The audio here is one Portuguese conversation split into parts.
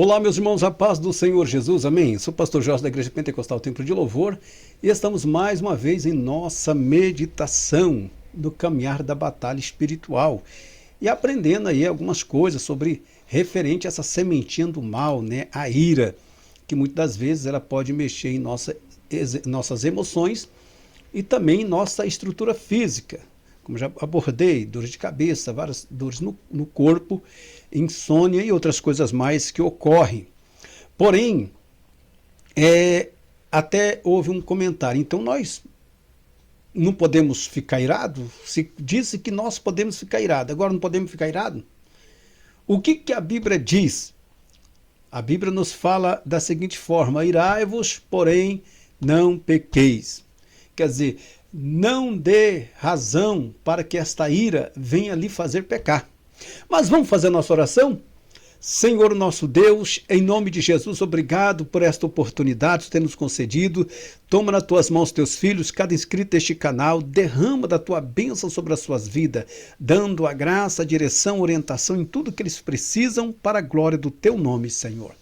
Olá, meus irmãos, a paz do Senhor Jesus, amém? Sou o pastor Jorge da Igreja Pentecostal Templo de Louvor e estamos mais uma vez em nossa meditação no caminhar da batalha espiritual e aprendendo aí algumas coisas sobre referente a essa sementinha do mal, né? A ira, que muitas das vezes ela pode mexer em nossas emoções e também em nossa estrutura física. Como já abordei, dores de cabeça, várias dores no corpo, insônia e outras coisas mais que ocorrem. Porém, até houve um comentário. Então nós não podemos ficar irados? Se disse que nós podemos ficar irados, agora não podemos ficar irados? O que a Bíblia diz? A Bíblia nos fala da seguinte forma: irai-vos, porém não pequeis. Quer dizer, não dê razão para que esta ira venha lhe fazer pecar. Mas vamos fazer a nossa oração? Senhor nosso Deus, em nome de Jesus, obrigado por esta oportunidade que você nos concedido. Toma nas tuas mãos teus filhos, cada inscrito deste canal, derrama da tua bênção sobre as suas vidas, dando a graça, a direção, orientação em tudo que eles precisam para a glória do teu nome, Senhor.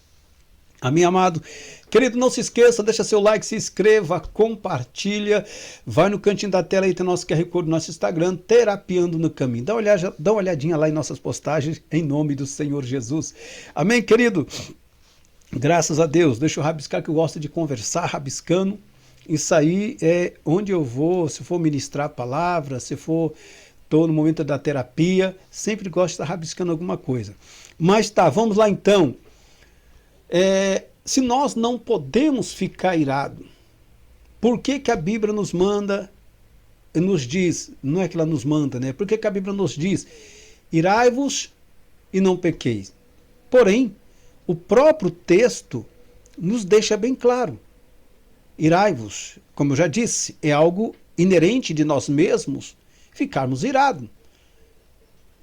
Amém, amado? Querido, não se esqueça, deixa seu like, se inscreva, compartilha, vai no cantinho da tela aí, tem nosso QR Code do nosso Instagram, Terapiando no Caminho. Dá uma olhadinha lá em nossas postagens, em nome do Senhor Jesus. Amém, querido? Graças a Deus. Deixa eu rabiscar, que eu gosto de conversar, rabiscando. Isso aí é onde eu vou, se for ministrar a palavra, se for, estou no momento da terapia, sempre gosto de estar rabiscando alguma coisa. Mas tá, vamos lá então. Se nós não podemos ficar irados, por que a Bíblia nos manda, nos diz, não é que ela nos manda, né? Por que a Bíblia nos diz, irai-vos e não pequeis? Porém, o próprio texto nos deixa bem claro. Irai-vos, como eu já disse, é algo inerente de nós mesmos ficarmos irados.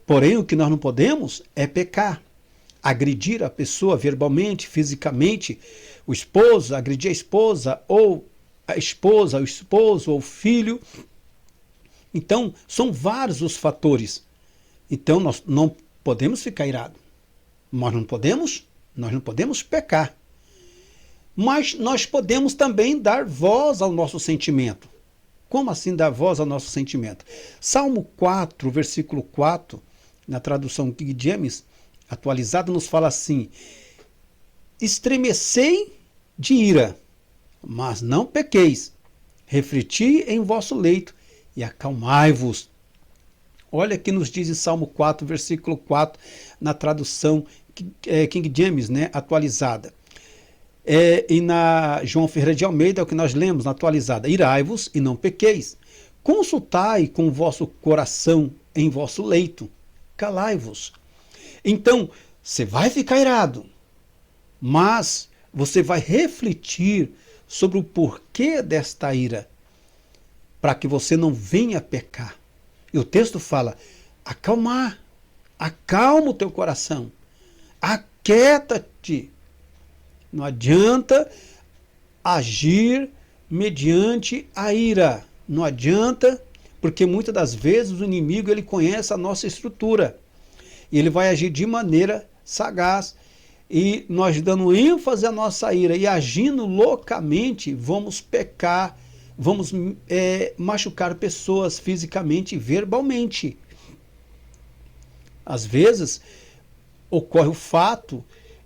Porém, o que nós não podemos é pecar. Agredir a pessoa verbalmente, fisicamente, o esposo, agredir a esposa, ou a esposa, o esposo, ou o filho. Então, são vários os fatores. Então, nós não podemos ficar irados. Nós não podemos pecar. Mas nós podemos também dar voz ao nosso sentimento. Como assim dar voz ao nosso sentimento? Salmo 4, versículo 4, na tradução King James, atualizado, nos fala assim: estremecei de ira, mas não pequeis, refleti em vosso leito e acalmai-vos. Olha que nos diz em Salmo 4, versículo 4, na tradução King James, né, atualizada. E na João Ferreira de Almeida é o que nós lemos na atualizada: irai-vos e não pequeis, consultai com o vosso coração em vosso leito, calai-vos. Então, você vai ficar irado, mas você vai refletir sobre o porquê desta ira, para que você não venha pecar. E o texto fala: acalmar, acalma o teu coração, aquieta-te. Não adianta agir mediante a ira, não adianta, porque muitas das vezes o inimigo ele conhece a nossa estrutura. E ele vai agir de maneira sagaz. E nós dando ênfase à nossa ira e agindo loucamente, vamos pecar, vamos machucar pessoas fisicamente e verbalmente. Às vezes, ocorre o fato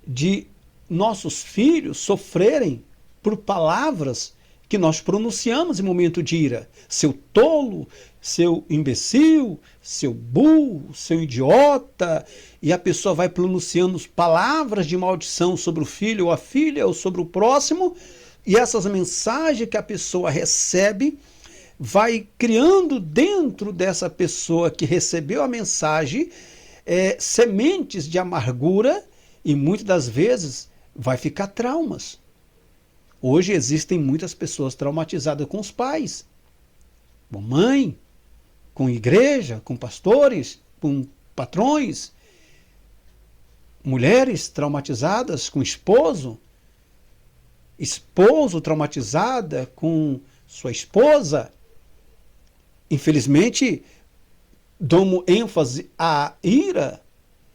de nossos filhos sofrerem por palavras que nós pronunciamos em momento de ira. Seu tolo, seu imbecil, seu burro, seu idiota, e a pessoa vai pronunciando palavras de maldição sobre o filho ou a filha ou sobre o próximo, e essas mensagens que a pessoa recebe vai criando dentro dessa pessoa que recebeu a mensagem sementes de amargura, e muitas das vezes vai ficar traumas. Hoje existem muitas pessoas traumatizadas com os pais, com mãe, com igreja, com pastores, com patrões, mulheres traumatizadas com esposo traumatizada com sua esposa. Infelizmente, damos ênfase à ira.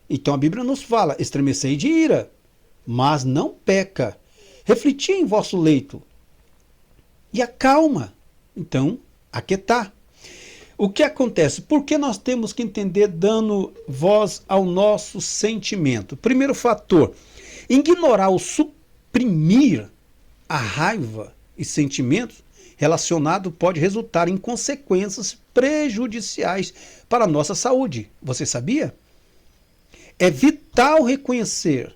Então a Bíblia nos fala: estremecei de ira. mas não peca. Refleti em vosso leito e acalma. Então, aquietar. O que acontece? Por que nós temos que entender dando voz ao nosso sentimento? Primeiro fator, ignorar ou suprimir a raiva e sentimentos relacionados pode resultar em consequências prejudiciais para a nossa saúde. Você sabia? É vital reconhecer,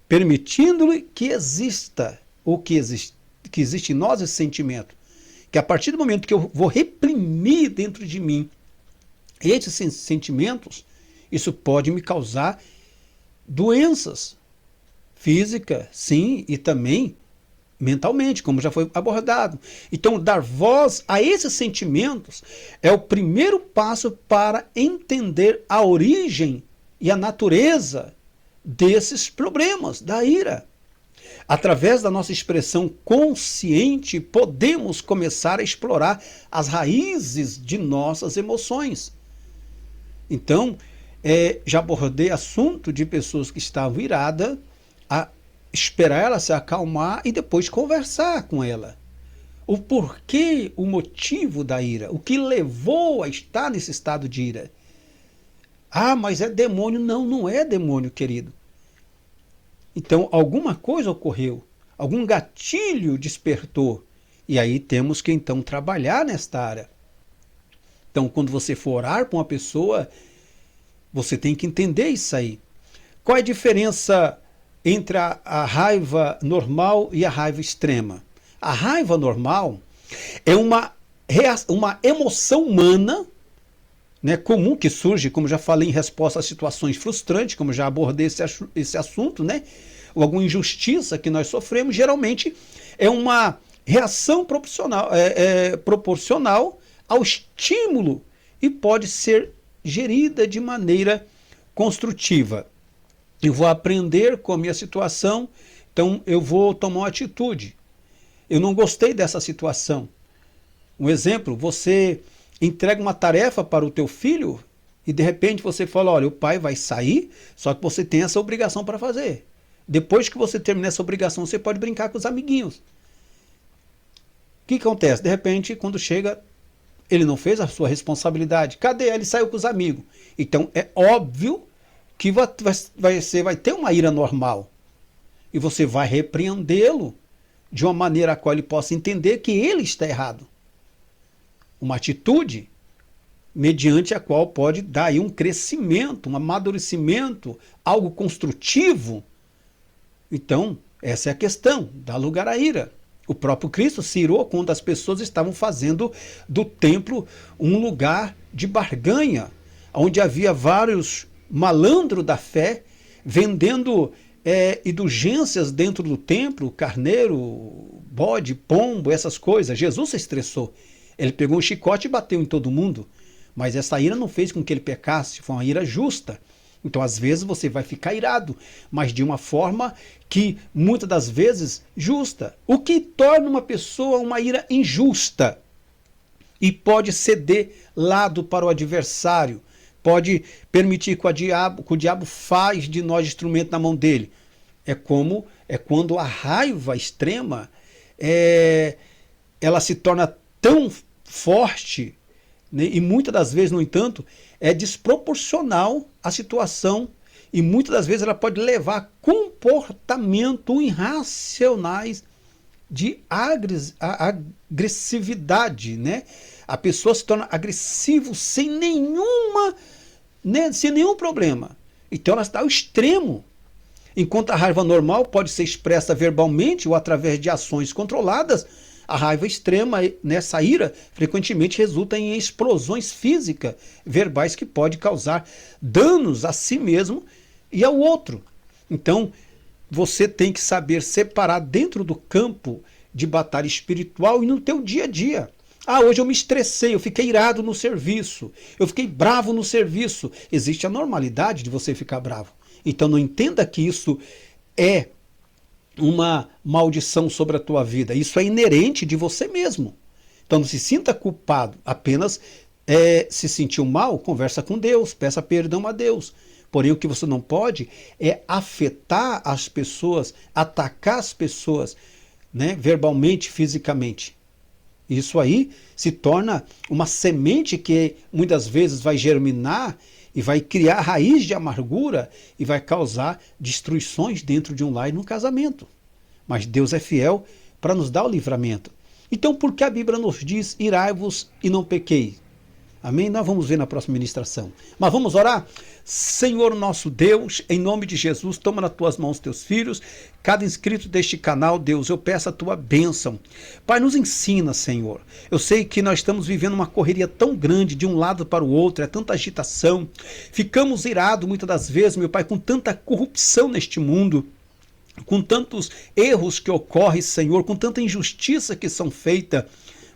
permitindo-lhe que exista, ou que existe em nós esse sentimento. Que a partir do momento que eu vou reprimir dentro de mim esses sentimentos, isso pode me causar doenças físicas, sim, e também mentalmente, como já foi abordado. Então, dar voz a esses sentimentos é o primeiro passo para entender a origem e a natureza desses problemas, da ira. Através da nossa expressão consciente, podemos começar a explorar as raízes de nossas emoções. Então, já abordei assunto de pessoas que estavam iradas, a esperar ela se acalmar e depois conversar com ela. O porquê, o motivo da ira, o que levou a estar nesse estado de ira. Ah, mas é demônio. Não, não é demônio, querido. Então, alguma coisa ocorreu, algum gatilho despertou. E aí temos que, então, trabalhar nesta área. Então, quando você for orar para uma pessoa, você tem que entender isso aí. Qual é a diferença entre a raiva normal e a raiva extrema? A raiva normal é uma emoção humana, né, comum, que surge, como já falei, em resposta a situações frustrantes, como já abordei esse assunto, né? Ou alguma injustiça que nós sofremos, geralmente é uma reação proporcional ao estímulo e pode ser gerida de maneira construtiva. Eu vou aprender com a minha situação, então eu vou tomar uma atitude. Eu não gostei dessa situação. Um exemplo, você entrega uma tarefa para o teu filho e de repente você fala, olha, o pai vai sair, só que você tem essa obrigação para fazer. Depois que você terminar essa obrigação, você pode brincar com os amiguinhos. O que acontece? De repente, quando chega, ele não fez a sua responsabilidade. Cadê? Ele saiu com os amigos. Então, é óbvio que você vai ter uma ira normal. E você vai repreendê-lo de uma maneira a qual ele possa entender que ele está errado. Uma atitude mediante a qual pode dar aí um crescimento, um amadurecimento, algo construtivo. Então, essa é a questão, dá lugar à ira. O próprio Cristo se irou quando as pessoas estavam fazendo do templo um lugar de barganha, onde havia vários malandros da fé vendendo indulgências dentro do templo, carneiro, bode, pombo, essas coisas. Jesus se estressou. Ele pegou um chicote e bateu em todo mundo. Mas essa ira não fez com que ele pecasse, foi uma ira justa. Então, às vezes, você vai ficar irado, mas de uma forma que, muitas das vezes, justa. O que torna uma pessoa uma ira injusta? E pode ceder lado para o adversário, pode permitir que o diabo faz de nós instrumento na mão dele. É quando a raiva extrema ela se torna tão forte, né, e muitas das vezes, no entanto, é desproporcional à situação e muitas das vezes ela pode levar a comportamentos irracionais de agressividade, né? A pessoa se torna agressiva sem nenhum problema. Então ela está ao extremo. Enquanto a raiva normal pode ser expressa verbalmente ou através de ações controladas, a raiva extrema, nessa ira, frequentemente resulta em explosões físicas, verbais, que pode causar danos a si mesmo e ao outro. Então, você tem que saber separar dentro do campo de batalha espiritual e no teu dia a dia. Ah, hoje eu me estressei, eu fiquei irado no serviço, eu fiquei bravo no serviço. Existe a normalidade de você ficar bravo. Então não entenda que isso é uma maldição sobre a tua vida. Isso é inerente de você mesmo. Então não se sinta culpado. Apenas se sentiu mal, conversa com Deus, peça perdão a Deus. Porém, o que você não pode é afetar as pessoas, atacar as pessoas, né, verbalmente, fisicamente. Isso aí se torna uma semente que muitas vezes vai germinar e vai criar raiz de amargura e vai causar destruições dentro de um lar e num casamento. Mas Deus é fiel para nos dar o livramento. Então, por que a Bíblia nos diz, irai-vos e não pequei? Amém? Nós vamos ver na próxima ministração. Mas vamos orar? Senhor nosso Deus, em nome de Jesus, toma nas tuas mãos teus filhos, cada inscrito deste canal, Deus, eu peço a tua bênção. Pai, nos ensina, Senhor. Eu sei que nós estamos vivendo uma correria tão grande de um lado para o outro, é tanta agitação. Ficamos irados muitas das vezes, meu Pai, com tanta corrupção neste mundo, com tantos erros que ocorrem, Senhor, com tanta injustiça que são feitas.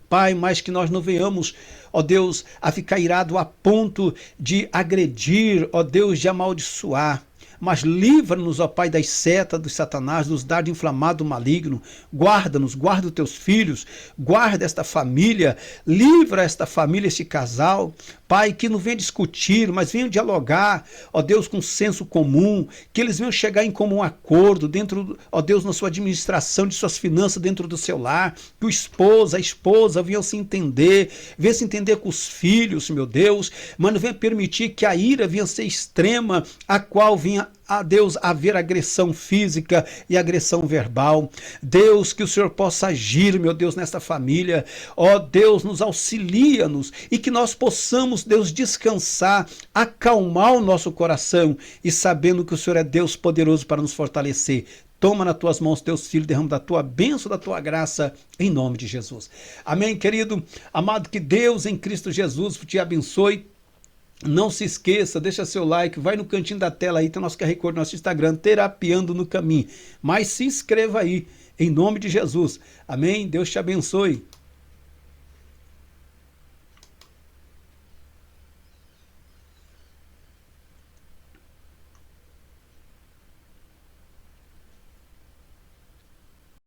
Pai, mas que nós não venhamos, ó Deus, a ficar irado a ponto de agredir, ó Deus, de amaldiçoar. Mas livra-nos, ó Pai, das setas dos Satanás, dos dardos inflamados maligno. Guarda-nos, guarda os teus filhos, guarda esta família, livra esta família, este casal. Pai, que não venha discutir, mas venham dialogar, ó Deus, com senso comum, que eles venham chegar em comum acordo dentro, ó Deus, na sua administração de suas finanças dentro do seu lar, que o esposo, a esposa venham se entender, venham se entender com os filhos, meu Deus, mas não venha permitir que a ira venha ser extrema, a qual venha a Deus haver agressão física e agressão verbal. Deus, que o Senhor possa agir, meu Deus, nesta família. Ó Deus, nos auxilia-nos e que nós possamos, Deus, descansar, acalmar o nosso coração e sabendo que o Senhor é Deus poderoso para nos fortalecer. Toma nas tuas mãos teus filhos, derrama da tua bênção, da tua graça, em nome de Jesus. Amém, querido, amado, que Deus em Cristo Jesus te abençoe. Não se esqueça, deixa seu like, vai no cantinho da tela aí, tem nosso QR Code, nosso Instagram, Terapiando no Caminho. Mas se inscreva aí, em nome de Jesus. Amém? Deus te abençoe.